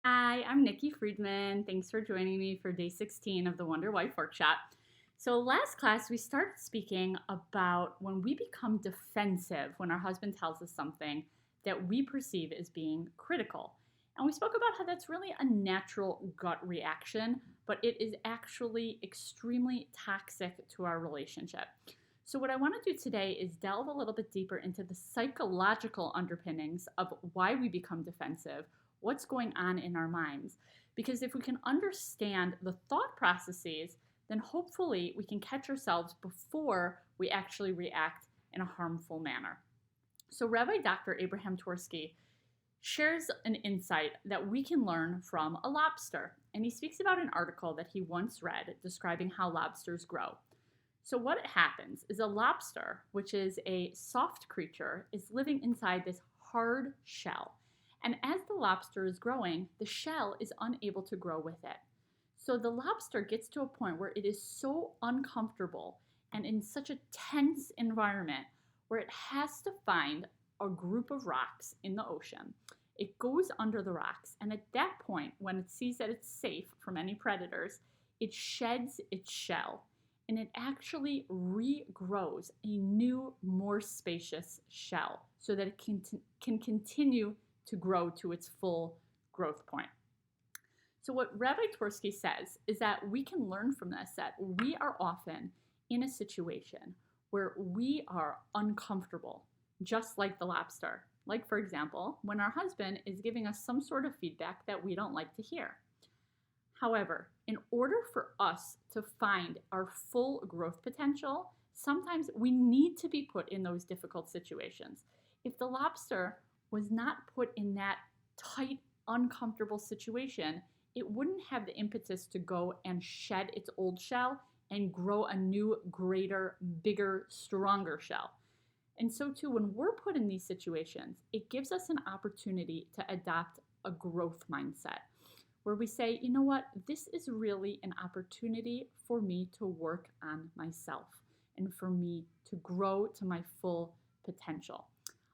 Hi, I'm Nikki Friedman. Thanks for joining me for day 16 of the Wonder Wife Workshop. So, last class we started speaking about when we become defensive when our husband tells us something that we perceive as being critical. And we spoke about how that's really a natural gut reaction, but it is actually extremely toxic to our relationship. So, what I want to do today is delve a little bit deeper into the psychological underpinnings of why we become defensive, what's going on in our minds. Because if we can understand the thought processes, then hopefully we can catch ourselves before we actually react in a harmful manner. So, Rabbi Dr. Abraham Tversky shares an insight that we can learn from a lobster. And he speaks about an article that he once read describing how lobsters grow. So, what happens is a lobster, which is a soft creature, is living inside this hard shell. And as the lobster is growing, the shell is unable to grow with it. So, the lobster gets to a point where it is so uncomfortable and in such a tense environment where it has to find a group of rocks in the ocean. It goes under the rocks, and at that point, when it sees that it's safe from any predators, it sheds its shell and it actually regrows a new, more spacious shell so that it can continue to grow to its full growth point. So, what Rabbi Tversky says is that we can learn from this that we are often in a situation where we are uncomfortable, just like the lobster. Like, for example, when our husband is giving us some sort of feedback that we don't like to hear. However, in order for us to find our full growth potential, sometimes we need to be put in those difficult situations. If the lobster was not put in that tight, uncomfortable situation, it wouldn't have the impetus to go and shed its old shell and grow a new, greater, bigger, stronger shell. And so, too, when we're put in these situations, it gives us an opportunity to adopt a growth mindset where we say, you know what, this is really an opportunity for me to work on myself and for me to grow to my full potential.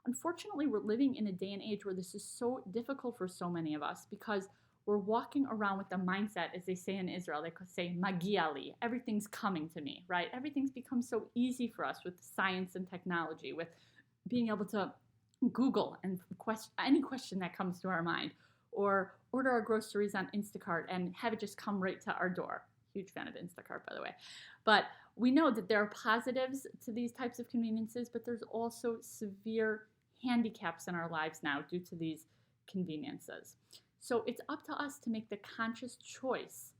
Unfortunately, we're living in a day and age where this is so difficult for so many of us because we're walking around with the mindset, as they say in Israel, they could say, magiali, everything's coming to me, right? Everything's become so easy for us with science and technology, with being able to Google and any question that comes to our mind, or order our groceries on Instacart and have it just come right to our door. Huge fan of Instacart, by the way. But we know that there are positives to these types of conveniences, but there's also severe handicaps in our lives now due to these conveniences. So it's up to us to make the conscious choice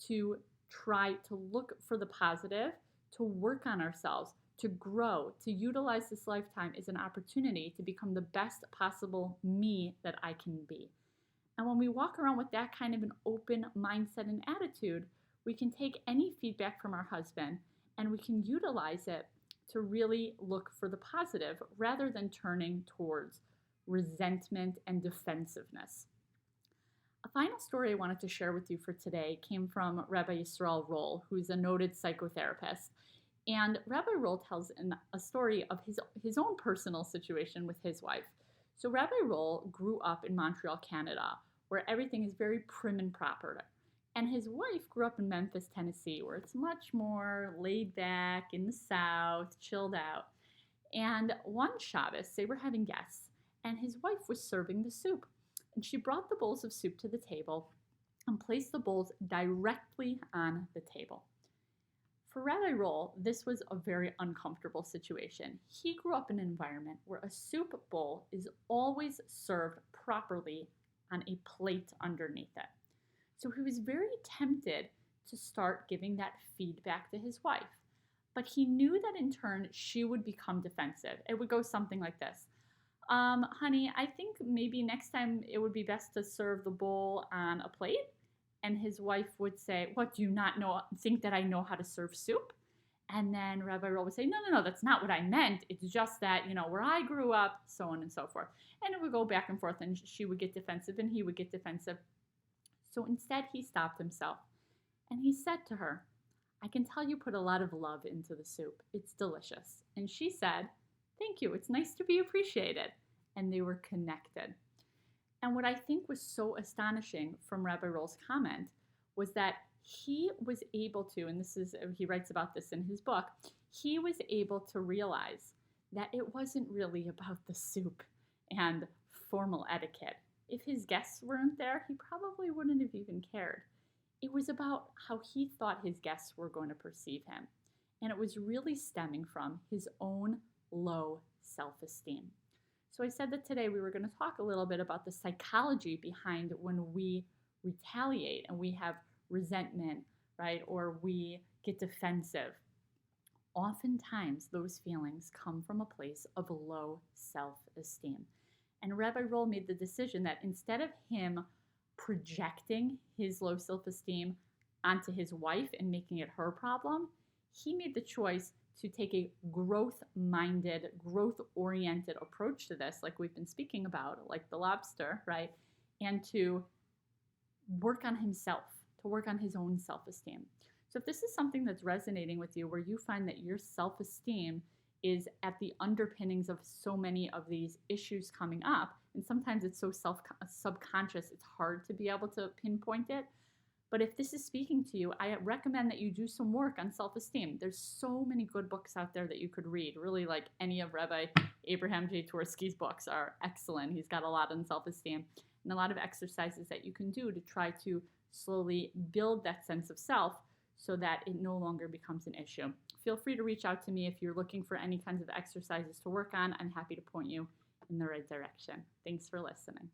to try to look for the positive, to work on ourselves, to grow, to utilize this lifetime as an opportunity to become the best possible me that I can be. And when we walk around with that kind of an open mindset and attitude, we can take any feedback from our husband and we can utilize it to really look for the positive rather than turning towards resentment and defensiveness. A final story I wanted to share with you for today came from Rabbi Yisrael Roll, who's a noted psychotherapist. And Rabbi Roll tells a story of his own personal situation with his wife. So Rabbi Roll grew up in Montreal, Canada, where everything is very prim and proper. And his wife grew up in Memphis, Tennessee, where it's much more laid back in the South, chilled out. And one Shabbos, they were having guests, and his wife was serving the soup. And she brought the bowls of soup to the table and placed the bowls directly on the table. For Rabbi Roll, this was a very uncomfortable situation. He grew up in an environment where a soup bowl is always served properly on a plate underneath it. So he was very tempted to start giving that feedback to his wife. But he knew that in turn she would become defensive. It would go something like this. Honey, I think maybe next time it would be best to serve the bowl on a plate. And his wife would say, what, do you not think that I know how to serve soup? And then Rabbi Roll would say, no, that's not what I meant. It's just that, where I grew up, so on and so forth. And it would go back and forth, and she would get defensive, and he would get defensive. So instead, he stopped himself, and he said to her, I can tell you put a lot of love into the soup. It's delicious. And she said, thank you. It's nice to be appreciated. And they were connected. And what I think was so astonishing from Rabbi Roll's comment was that he was able to, and this is, he writes about this in his book, he was able to realize that it wasn't really about the soup and formal etiquette. If his guests weren't there, he probably wouldn't have even cared. It was about how he thought his guests were going to perceive him. And it was really stemming from his own low self esteem. So I said that today we were going to talk a little bit about the psychology behind when we retaliate and we have resentment, right? Or we get defensive. Oftentimes, those feelings come from a place of low self esteem. And Rabbi Roll made the decision that instead of him projecting his low self esteem onto his wife and making it her problem, he made the choice to take a growth minded, growth oriented approach to this, like we've been speaking about, like the lobster, right? And to work on himself, to work on his own self esteem. So if this is something that's resonating with you, where you find that your self esteem is at the underpinnings of so many of these issues coming up, and sometimes it's so subconscious, it's hard to be able to pinpoint it. But if this is speaking to you, I recommend that you do some work on self-esteem. There's so many good books out there that you could read. Really, like any of Rabbi Abraham J. Twersky's books are excellent. He's got a lot on self-esteem and a lot of exercises that you can do to try to slowly build that sense of self so that it no longer becomes an issue. Feel free to reach out to me if you're looking for any kinds of exercises to work on. I'm happy to point you in the right direction. Thanks for listening.